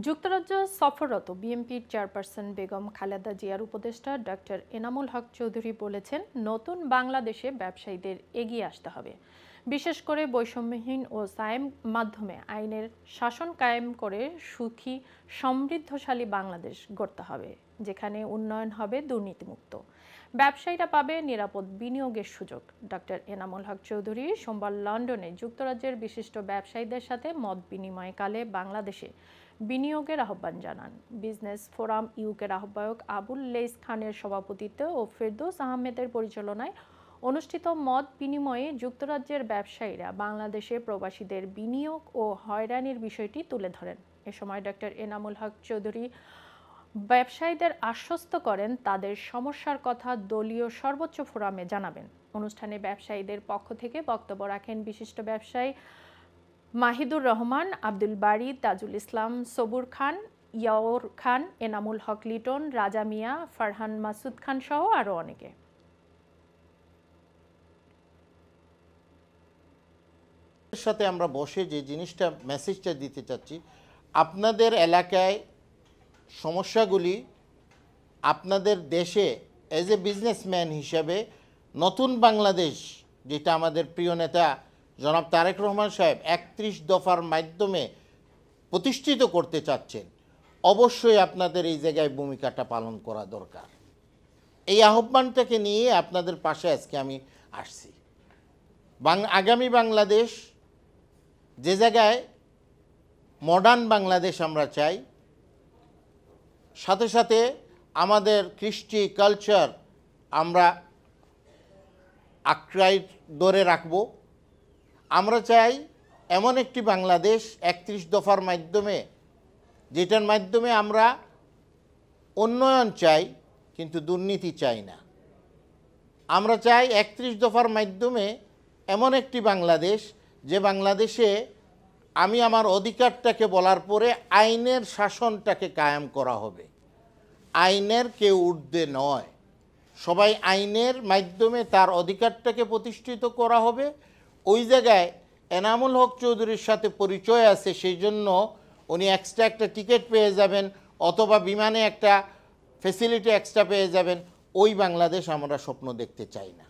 যুক্তরাজ্য সফররত বিএনপির চেয়ারপারসন বেগম খালেদা জিয়ার উপদেষ্টা ডক্টর এনামুল হক চৌধুরী বলেছেন, নতুন বাংলাদেশে ব্যবসায়ীদের এগিয়ে আসতে হবে। বিশেষ করে বৈষম্যহীন ও সায়েম মাধ্যমে আইনের শাসন কায়েম করে সুখী সমৃদ্ধশালী বাংলাদেশ গড়তে হবে, যেখানে উন্নয়ন হবে দুর্নীতিমুক্ত। ব্যবসায়ীরা পাবে নিরাপদ বিনিয়োগের সুযোগ। ডক্টর এনামুল হক চৌধুরী সোমবার লন্ডনে যুক্তরাজ্যের বিশিষ্ট ব্যবসায়ীদের সাথে মত বিনিময়কালে বাংলাদেশে বিনিয়োগের আহ্বান জানান। বিজনেস ফোরাম ইউকের আহ্বায়ক আবুল লেইস খানের সভাপতিত্বে ও ফেরদৌস আহমেদের পরিচালনায় অনুষ্ঠিত মত বিনিময়ে যুক্তরাজ্যের ব্যবসায়ীরা বাংলাদেশে প্রবাসীদের বিনিয়োগ ও হয়রানির বিষয়টি তুলে ধরেন। এ সময় ডক্টর এনামুল হক চৌধুরী ব্যবসায়ীদের আশ্বস্ত করেন, তাদের সমস্যার কথা দলীয় সর্বোচ্চ ফোরামে জানাবেন। অনুষ্ঠানে ব্যবসায়ীদের পক্ষ থেকে বক্তব্য রাখেন বিশিষ্ট ব্যবসায়ী মাহিদুর রহমান, আব্দুল বারী, তাজুল ইসলাম, সবুর খান, ইয়াওর খান, এনামুল হক লিটন, রাজা মিয়া, ফারহান মাসুদ খান সহ আরও অনেকে। সাথে আমরা বসে যে জিনিসটা মেসেজটা দিতে চাচ্ছি, আপনাদের এলাকায় সমস্যাগুলি আপনাদের দেশে এজ এ বিজনেসম্যান হিসাবে নতুন বাংলাদেশ, যেটা আমাদের প্রিয় নেতা জনাব তারেক রহমান সাহেব ৩১ দফার মাধ্যমে প্রতিষ্ঠিত করতে চাচ্ছেন, অবশ্যই আপনাদের এই জায়গায় ভূমিকাটা পালন করা দরকার। এই আহ্বানটাকে নিয়ে আপনাদের পাশে আজকে আমি আসছি। আগামী বাংলাদেশ যে জায়গায় মডার্ন বাংলাদেশ আমরা চাই, সাথে সাথে আমাদের কৃষ্টি কালচার আমরা আঁকড়াই ধরে রাখব। আমরা চাই এমন একটি বাংলাদেশ ৩১ দফার মাধ্যমে, যেটার মাধ্যমে আমরা উন্নয়ন চাই কিন্তু দুর্নীতি চাই না। আমরা চাই ৩১ দফার মাধ্যমে এমন একটি বাংলাদেশ, যে বাংলাদেশে আমি আমার অধিকারটাকে বলার পরে আইনের শাসনটাকে কায়েম করা হবে। আইনের কেউ ঊর্ধ্বে নয়, সবাই আইনের মাধ্যমে তার অধিকারটাকে প্রতিষ্ঠিত করা হবে। ওই জায়গায় এনামুল হক চৌধুরীর সাথে পরিচয় আছে, সেই জন্য উনি এক্সট্রা একটা টিকিট পেয়ে যাবেন অথবা বিমানে একটা ফেসিলিটি এক্সট্রা পেয়ে যাবেন। ওই বাংলাদেশ আমরা স্বপ্ন দেখতে চাই না।